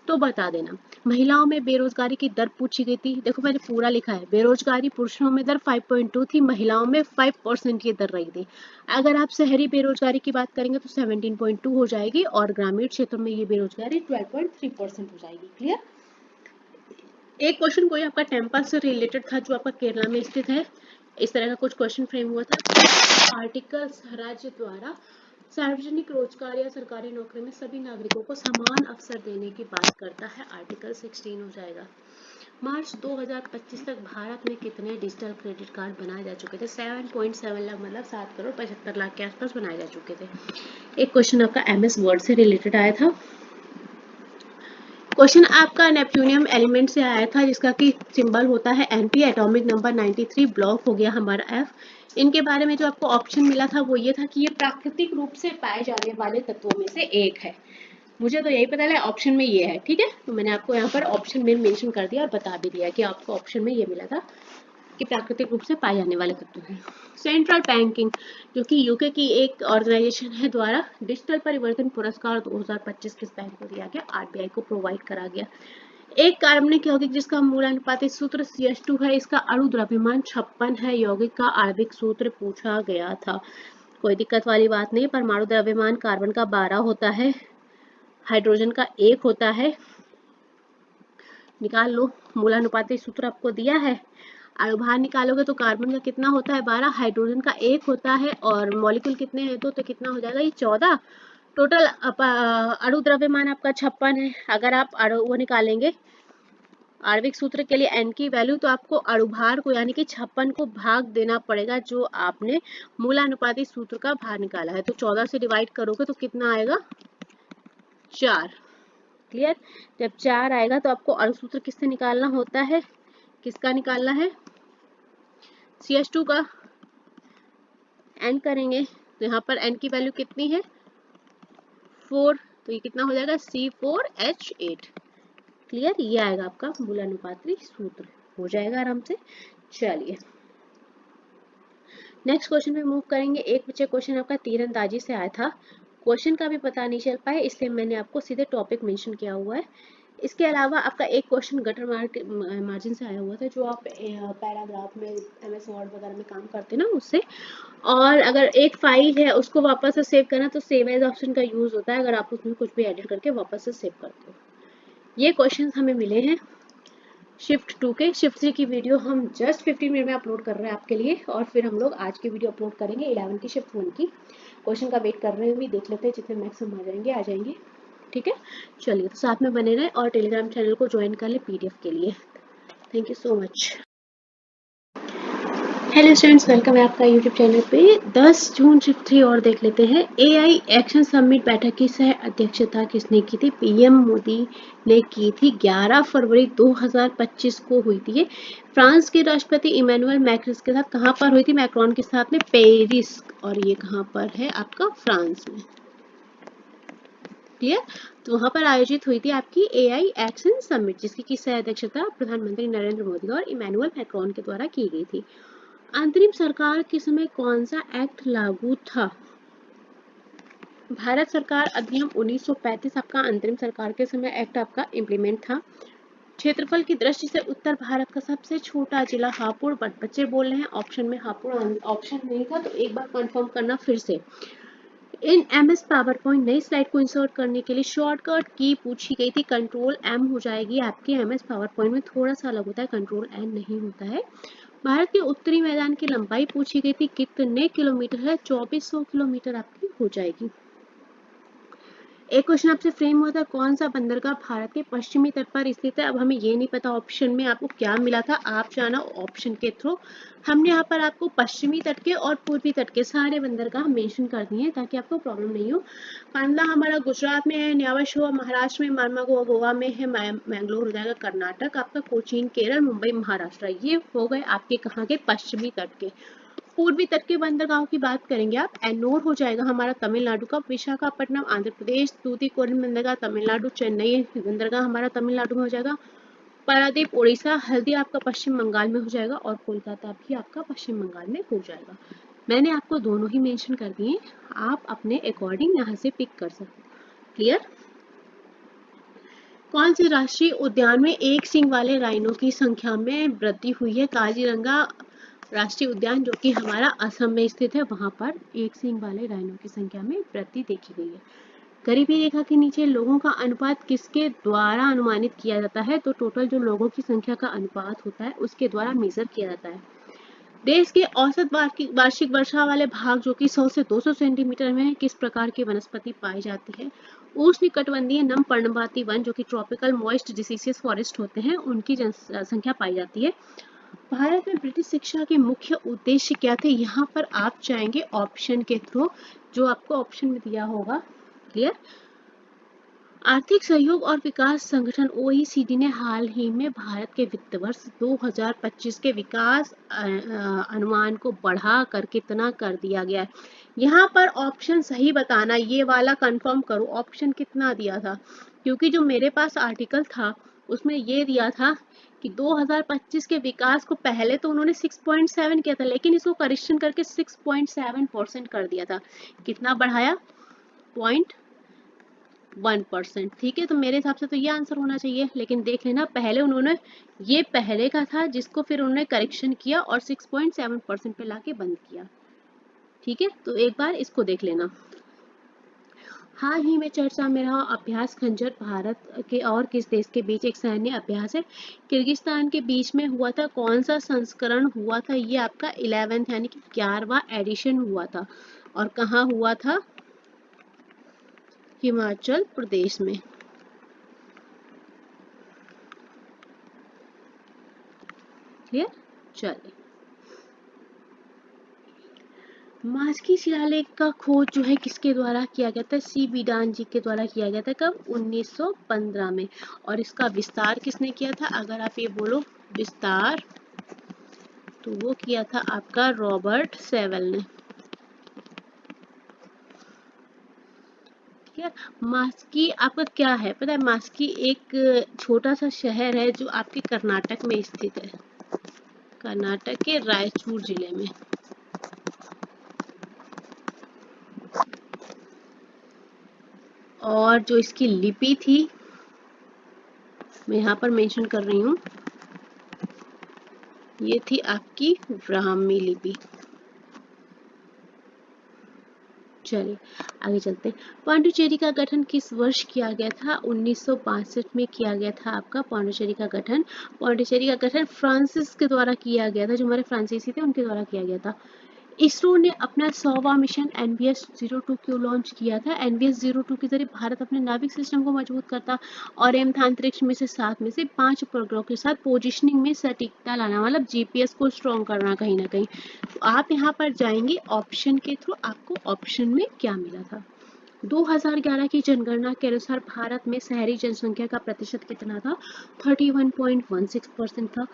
तो बता देना। महिलाओं में बेरोजगारी की दर पूछी गई थी। देखो मैंने पूरा लिखा है। बेरोजगारी पुरुषों में दर 5.2 थी, महिलाओं में 5% की दर रही थी। अगर आप शहरी बेरोजगारी की बात करेंगे तो 17.2 हो जाएगी और ग्रामीण क्षेत्रों में ये बेरोजगारी 12.3% हो जाएगी। क्लियर। एक क्वेश्चन कोई आपका टेम्पल से रिलेटेड था जो आपका केरला में स्थित है। इस तरह का कुछ क्वेश्चन फ्रेम हुआ था। आर्टिकल राज्य द्वारा सार्वजनिक रोजगार या सरकारी नौकरी में सभी नागरिकों को समान अवसर देने की बात करता है। आर्टिकल 16 हो जाएगा। मार्च 2025 तक भारत में कितने डिजिटल क्रेडिट कार्ड बनाए जा चुके थे? 7.7 लाख, मतलब 7 करोड़ 75 लाख के आसपास बनाए जा चुके थे। एक क्वेश्चन आपका MS वर्ड से रिलेटेड आया था। क्वेश्चन आपका नेपच्यूनियम एलिमेंट से आया था, जिसका कि सिंबल होता है NP, एटॉमिक नंबर 93, ब्लॉक हो गया हमारा F। इनके बारे में जो आपको ऑप्शन मिला था वो ये था कि ये प्राकृतिक रूप से पाए जाने वाले तत्वों में से एक है। मुझे तो यही पता है ऑप्शन में ये है। ठीक है, तो मैंने आपको यहाँ पर ऑप्शन में मेंशन कर दिया और बता भी दिया कि आपको ऑप्शन में ये मिला था कि प्राकृतिक रूप से पाए जाने वाले तत्व हैं। सेंट्रल बैंकिंग, जो कि यूके की एक ऑर्गेनाइजेशन है, द्वारा डिजिटल परिवर्तन पुरस्कार 2025 किस बैंक को दिया गया? RBI को प्रोवाइड करा गया। एक कार्बनिक यौगिक जिसका मूलानुपातिक सूत्र CH2 है, इसका अणु द्रव्यमान 56 है। यौगिक का आणविक सूत्र पूछा गया था। कोई दिक्कत वाली बात नहीं। परमाणु द्रव्यमान कार्बन का 12 होता है, हाइड्रोजन का 1 होता है। निकाल लो, मूलानुपातिक सूत्र आपको दिया है। अणु बाहर निकालोगे तो कार्बन का कितना होता है? 12, हाइड्रोजन का 1 होता है और मॉलिक्यूल कितने हैं? तो कितना हो जाएगा? ये 14। टोटल अणु द्रव्यमान आपका 56 है। अगर आप वो निकालेंगे आणविक सूत्र के लिए n की वैल्यू, तो आपको अणुभार को यानी कि 56 को भाग देना पड़ेगा जो आपने मूलानुपातिक सूत्र का भार निकाला है। तो 14 से डिवाइड करोगे तो कितना आएगा? 4। क्लियर। जब 4 आएगा तो आपको अणु सूत्र किससे निकालना होता है? किसका निकालना है? CH2 का। n करेंगे तो यहाँ पर n की वैल्यू कितनी है? 4, तो ये कितना हो जाएगा? C4H8। क्लियर। ये आएगा आपका मूलानुपातिक सूत्र, हो जाएगा आराम से। चलिए नेक्स्ट क्वेश्चन में मूव करेंगे। एक बच्चे क्वेश्चन आपका तीरंदाजी से आया था। क्वेश्चन का भी पता नहीं चल पाया, इसलिए मैंने आपको सीधे टॉपिक मेंशन किया हुआ है। इसके अलावा आपका एक क्वेश्चन गटर मार्जिन से आया हुआ था, जो आप पैराग्राफ में MS वर्ड वगैरह में काम करते हैं ना उससे। और अगर एक फाइल है उसको वापस से सेव करना तो सेव एज ऑप्शन का यूज होता है, अगर आप उसमें कुछ भी एडिट करके वापस से सेव करते हो। ये क्वेश्चन हमें मिले हैं शिफ्ट 2 के। शिफ्ट 3 की वीडियो हम जस्ट 15 मिनट में अपलोड कर रहे हैं आपके लिए, और फिर हम लोग आज की वीडियो अपलोड करेंगे 11 की शिफ्ट 1 की। क्वेश्चन का वेट कर रहे हैं, भी देख लेते हैं, जितने मैक्सिमम आ जाएंगे। ठीक है, चलिए तो साथ में बने रहें और टेलीग्राम चैनल को ज्वाइन कर ले PDF के लिए। Thank you so much. Hello students, welcome है आपका यूट्यूब चैनल पे। 10 जून शिफ्ट 3 और देख लेते हैं। AI एक्शन समिट बैठक की सह अध्यक्षता किसने की थी? PM मोदी ने की थी। 11 फरवरी 2025 को हुई थी ये। फ्रांस के राष्ट्रपति इमैनुअल मैक्रोन के साथ कहाँ पर हुई थी? मैक्रोन के साथ में पेरिस, और ये कहाँ पर है आपका? फ्रांस में। क्लियर? तो वहां पर आयोजित हुई थी आपकी AI एक्शन समिट, जिसकी की सह अध्यक्षता प्रधानमंत्री नरेंद्र मोदी और इमैनुअल मैक्रोन के द्वारा की गई थी। अंतरिम सरकार के समय कौन सा एक्ट लागू था? भारत सरकार अधिनियम 1935 आपका अंतरिम सरकार के समय एक्ट आपका इम्प्लीमेंट था। क्षेत्रफल की दृष्टि से उत्तर भारत का सबसे छोटा जिला हापुड़, बट बच्चे बोल रहे हैं ऑप्शन में हापुड़ ऑप्शन नहीं था, तो एक बार कंफर्म करना फिर से। इन MS पावर पॉइंट नई स्लाइड को इंसर्ट करने के लिए शॉर्टकट की पूछी गई थी। कंट्रोल M हो जाएगी आपके। MS पावर पॉइंट में थोड़ा सा अलग होता है, कंट्रोल N नहीं होता है। भारत के उत्तरी मैदान की लंबाई पूछी गई थी, कितने किलोमीटर है? 2400 किलोमीटर आपकी हो जाएगी। एक क्वेश्चन आपसे फ्रेम हुआ था, कौन सा बंदरगाह भारत के पश्चिमी तट पर स्थित है? अब हमें ये नहीं पता ऑप्शन में आपको क्या मिला था, आप जाना ऑप्शन के थ्रू। हमने यहाँ पर आपको पश्चिमी तट के और पूर्वी तट के सारे बंदरगाह मेंशन कर दिए हैं, ताकि आपको प्रॉब्लम नहीं हो। कांडला हमारा गुजरात में है, न्यावशोवा महाराष्ट्र में, मार्मागोवा गोवा में है, मैंगलोर हो जाएगा कर्नाटक आपका, कोचीन केरल, मुंबई महाराष्ट्र। ये हो गए आपके कहाँ के? पश्चिमी तट के। पूर्वी तट के बंदरगाहों की बात करेंगे आप, एन्नोर हो जाएगा हमारा तमिलनाडु का, विशाखापट्टनम आंध्र प्रदेश, तूतीकोरिन बंदरगाह तमिलनाडु, चेन्नई बंदरगाह हमारा तमिलनाडु में हो जाएगा, पारादीप उड़ीसा, हल्दी आपका पश्चिम बंगाल में हो जाएगा, और कोलकाता भी आपका पश्चिम बंगाल में हो जाएगा। मैंने आपको दोनों ही मेंशन कर दिए, आप अपने अकॉर्डिंग यहाँ से पिक कर सकते। क्लियर? कौन से राष्ट्रीय उद्यान में एक सींग वाले राइनो की संख्या में वृद्धि हुई है? काजीरंगा राष्ट्रीय उद्यान, जो कि हमारा असम में स्थित है, वहां पर एक सींग वाले राइनो की संख्या में वृद्धि देखी गई है। गरीबी रेखा के नीचे लोगों का अनुपात किसके द्वारा अनुमानित किया जाता है? तो टोटल जो लोगों की संख्या का अनुपात होता है उसके द्वारा मेजर किया जाता है। देश के औसत वार्षिक वर्षा वाले भाग, जो कि 100 से 200 सेंटीमीटर में, किस प्रकार की वनस्पति पाई जाती है? उष्णकटिबंधीय नम पर्णपाती वन, जो कि ट्रॉपिकल मॉइस्ट डिसीसियस फॉरेस्ट होते हैं, उनकी जनसंख्या पाई जाती है। भारत में ब्रिटिश शिक्षा के मुख्य उद्देश्य क्या थे? यहाँ पर आप चाहेंगे ऑप्शन के थ्रू, जो आपको ऑप्शन में दिया होगा। क्लियर? आर्थिक सहयोग और विकास संगठन OECD ने हाल ही में भारत के वित्त वर्ष 2025 के विकास अनुमान को बढ़ाकर कितना कर दिया गया है? यहाँ पर ऑप्शन सही बताना, ये वाला कंफर्म करो, ऑप्शन कितना दिया था, क्योंकि जो मेरे पास आर्टिकल था उसमें ये दिया था कि 2025 के विकास को पहले तो उन्होंने 6.7 किया था, लेकिन इसको करेक्शन करके 6.7% कर दिया था। कितना बढ़ाया? 0.1%। ठीक है, तो मेरे हिसाब से तो ये आंसर होना चाहिए, लेकिन देख लेना, पहले उन्होंने ये पहले का था जिसको फिर उन्होंने करेक्शन किया और 6.7% पे लाके बंद किया। ठीक है, तो एक बार इसको देख लेना। हाल ही में चर्चा में रहा अभ्यास खंजर भारत के और किस देश के बीच एक सैन्य अभ्यास है? किर्गिस्तान के बीच में हुआ था। कौन सा संस्करण हुआ था? ये आपका 11th यानी कि 11वां एडिशन हुआ था, और कहाँ हुआ था? हिमाचल प्रदेश में। क्लियर? चलिए, मास्की शिलालेख का खोज जो है किसके द्वारा किया गया था? C बिडान जी के द्वारा किया गया था। कब? 1915 में। और इसका विस्तार किसने किया था? अगर आप ये बोलो विस्तार, तो वो किया था आपका रॉबर्ट सेवल ने। ठीक है, मास्की आपका क्या है पता है? मास्की एक छोटा सा शहर है जो आपके कर्नाटक में स्थित है, कर्नाटक के रायचूर जिले में। और जो इसकी लिपि थी मैं यहाँ पर मेंशन कर रही हूँ, ये थी आपकी ब्राह्मी लिपि। चलिए आगे चलते हैं। पांडिचेरी का गठन किस वर्ष किया गया था? 1962 में किया गया था आपका पांडिचेरी का गठन। पांडिचेरी का गठन फ्रांसिस के द्वारा किया गया था, जो हमारे फ्रांसीसी थे उनके द्वारा किया गया था। इसरो ने अपना 100वां मिशन NVS-02 क्यों लॉन्च किया था? NVS-02 के जरिए भारत अपने नाविक सिस्टम को मजबूत करता और एम था अंतरिक्ष में से 7 में से 5 उपग्रहों के साथ पोजिशनिंग में सटीकता लाना, मतलब GPS को स्ट्रॉन्ग करना कहीं ना कहीं। तो आप यहाँ पर जाएंगे ऑप्शन के थ्रू, आपको ऑप्शन में क्या मिला था? 2011 की जनगणना के अनुसार भारत में शहरी जनसंख्या का प्रतिशत कितना था? 31.16% था।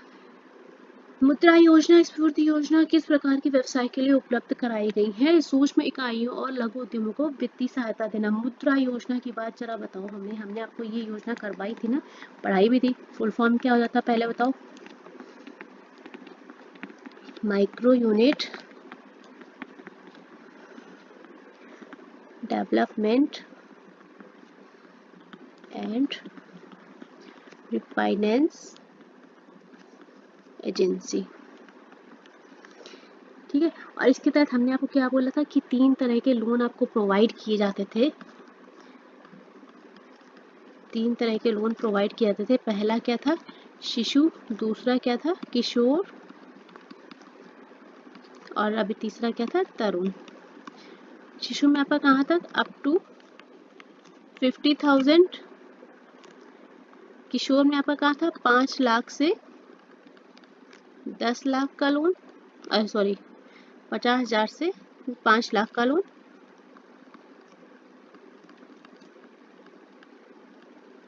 मुद्रा योजना स्फूर्ति योजना किस प्रकार की व्यवसाय के लिए उपलब्ध कराई गई है? सूक्ष्म इकाइयों और लघु उद्यमों को वित्तीय सहायता देना। मुद्रा योजना की बात जरा बताओ हमें, हमने आपको ये योजना करवाई थी ना, पढ़ाई भी थी। फुल फॉर्म क्या हो जाता पहले बताओ? Micro unit development and refinance agency, ठीक है। और इसके तहत हमने आपको क्या बोला था कि 3 तरह के लोन आपको प्रोवाइड किए जाते थे। 3 तरह के लोन प्रोवाइड किए जाते थे। पहला क्या था? शिशु, दूसरा क्या था? किशोर, और अभी तीसरा क्या था? तरुण। शिशु में आपका कहाँ तक? Up to 50,000। किशोर में आपका कहाँ था? 5 लाख से 10 लाख का लोन, सॉरी 50,000 से 5 लाख का लोन।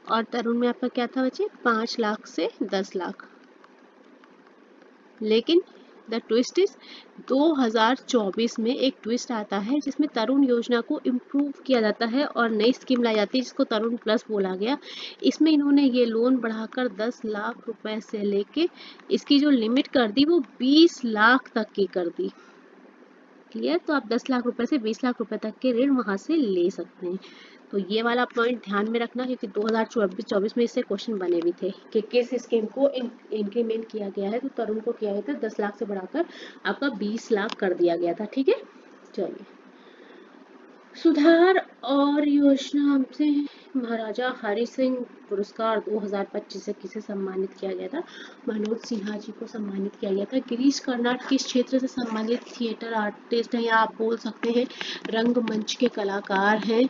और तरुण में आपका क्या था बच्चे? 5 लाख से 10 लाख। लेकिन द ट्विस्ट इज 2024 में एक ट्विस्ट आता है जिसमें तरुण योजना को इम्प्रूव किया जाता है और नई स्कीम लाई जाती है जिसको तरुण प्लस बोला गया। इसमें इन्होंने ये लोन बढ़ाकर 10 लाख रुपए से लेके इसकी जो लिमिट कर दी वो 20 लाख तक की कर दी। क्लियर? तो आप 10 लाख रुपए से 20 लाख रुपए तक के ऋण वहां से ले सकते हैं। तो ये वाला पॉइंट ध्यान में रखना, क्योंकि 2024 में इससे क्वेश्चन बने भी थे कि किस स्कीम को इंक्रीमेंट किया गया है। तो तरुण को किया गया था 10 लाख से बढ़ाकर आपका 20 लाख कर दिया गया था, ठीक है। चलिए, सुधार और योजना से महाराजा हरि सिंह पुरस्कार 2025 से किसे सम्मानित किया गया था? मनोज सिन्हा जी को सम्मानित किया गया था। गिरीश कर्नाड किस क्षेत्र से संबंधित थिएटर आर्टिस्ट हैं, या आप बोल सकते हैं रंगमंच के कलाकार हैं।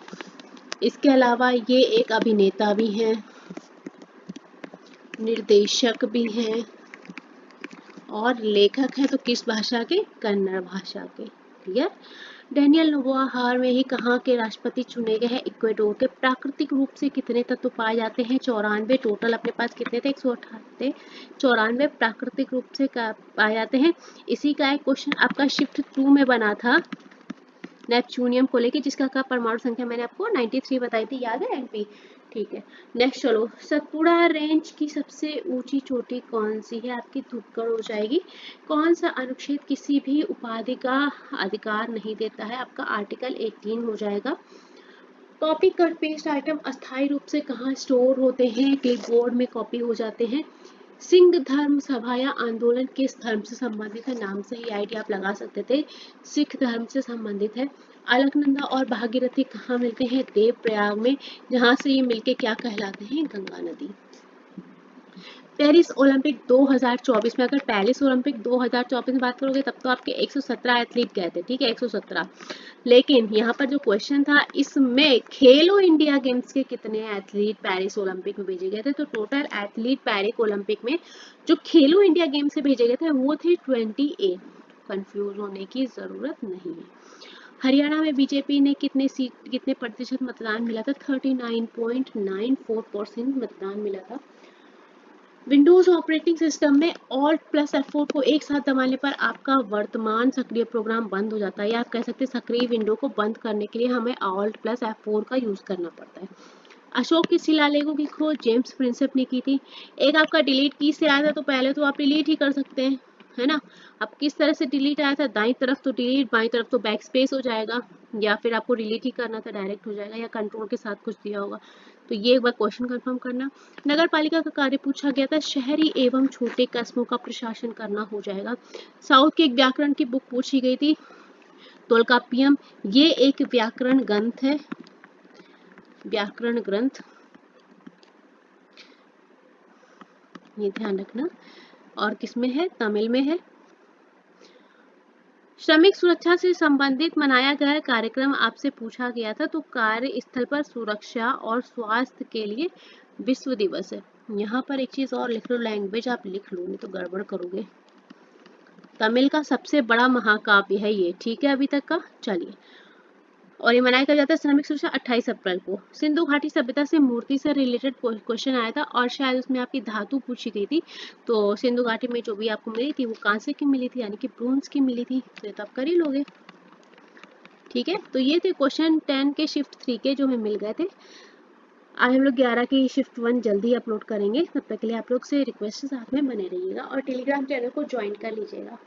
इसके अलावा ये एक अभिनेता भी हैं, निर्देशक भी हैं और लेखक हैं। तो किस भाषा के? कन्नड़ भाषा के। क्लियर? डेनियल नोबोआ हाल में ही कहाँ के राष्ट्रपति चुने गए हैं? इक्वेडोर के। प्राकृतिक रूप से कितने तत्व पाए जाते हैं? 94। टोटल अपने पास कितने थे? 198। 94 प्राकृतिक रूप से पाए जाते हैं। इसी का एक क्वेश्चन आपका शिफ्ट 2 में बना था नेपच्यूनियम को लेके, जिसका का परमाणु संख्या मैंने आपको 93 बताई थी, याद है एनपी? ठीक है। नेक्स्ट चलो, सतपुड़ा रेंज की सबसे ऊंची चोटी कौन सी है? आपकी धूपगढ़ हो जाएगी। कौन सा अनुच्छेद किसी भी उपाधि का अधिकार नहीं देता है? आपका आर्टिकल 18 हो जाएगा। कॉपी कट पेस्ट आइटम अस्थायी रूप से कहाँ स्टोर होते हैं? क्लिपबोर्ड में कॉपी हो जाते हैं। सिंह धर्म सभा या आंदोलन किस धर्म से संबंधित है? नाम से ही आइडिया आप लगा सकते थे, सिख धर्म से संबंधित है। अलकनंदा और भागीरथी कहाँ मिलते हैं? देवप्रयाग में, जहाँ से ये मिलके क्या कहलाते हैं? गंगा नदी। पेरिस ओलंपिक 2024 में, अगर पेरिस ओलंपिक 2024 में बात करोगे तब तो आपके 117 एथलीट गए थे, ठीक है, 117। लेकिन यहाँ पर जो क्वेश्चन था, इसमें खेलो इंडिया गेम्स के कितने एथलीट पेरिस ओलंपिक में भेजे गए थे? तो टोटल एथलीट पेरिस ओलंपिक में जो खेलो इंडिया गेम्स से भेजे गए थे वो थे 28। कंफ्यूज होने की जरूरत नहीं है। हरियाणा में बीजेपी ने कितने प्रतिशत मतदान मिला था? 39.94% मतदान मिला था। विंडोज ऑपरेटिंग सिस्टम में Alt प्लस F4 को एक साथ दबाने पर आपका वर्तमान सक्रिय प्रोग्राम बंद हो जाता है, या आप कह सकते हैं सक्रिय विंडो को बंद करने के लिए हमें Alt प्लस F4 का यूज करना पड़ता है। अशोक के शिलालेखों की खोज जेम्स प्रिंसेप ने की थी। एक आपका डिलीट की से आया था, तो पहले तो आप डिलीट ही कर सकते हैं, है ना। अब किस तरह से डिलीट आया था? दाईं तरफ तो डिलीट, बाईं तरफ तो बैक स्पेस हो जाएगा। या फिर आपको रिलेट ही करना था, डायरेक्ट हो जाएगा, या कंट्रोल के साथ कुछ दिया होगा। तो ये एक बार क्वेश्चन कंफर्म करना। नगर पालिका का कार्य पूछा गया था, शहरी एवं छोटे कस्बों का प्रशासन करना हो जाएगा। साउथ की एक व्याकरण की बुक पूछी गई थी, तोल्काप्पियम, ये एक व्याकरण ग्रंथ है, व्याकरण ग्रंथ, ये ध्यान रखना। और किसमें है? तमिल में है। श्रमिक सुरक्षा से संबंधित मनाया गया कार्यक्रम आपसे पूछा गया था, तो कार्य स्थल पर सुरक्षा और स्वास्थ्य के लिए विश्व दिवस है। यहाँ पर एक चीज और लिख लो, लैंग्वेज आप लिख लो, नहीं तो गड़बड़ करोगे। तमिल का सबसे बड़ा महाकाव्य है ये, ठीक है अभी तक का। चलिए, और ये मनाया जाता है श्रमिक सुरक्षा 28 अप्रैल को। सिंधु घाटी सभ्यता से मूर्ति से रिलेटेड क्वेश्चन आया था, और शायद उसमें आपकी धातु पूछी गई थी। तो सिंधु घाटी में जो भी आपको मिली थी वो कांसे की मिली थी, यानी कि ब्रोंज की मिली थी, तो ये तो आप कर ही लोगे। ठीक है, तो ये थे क्वेश्चन 10 के शिफ्ट 3 के जो हमें मिल गए थे। आज हम लोग 11 की शिफ्ट 1 जल्दी अपलोड करेंगे। तब तक के लिए आप लोग से रिक्वेस्ट साथ में बने रहिएगा और टेलीग्राम चैनल को ज्वाइन कर लीजिएगा।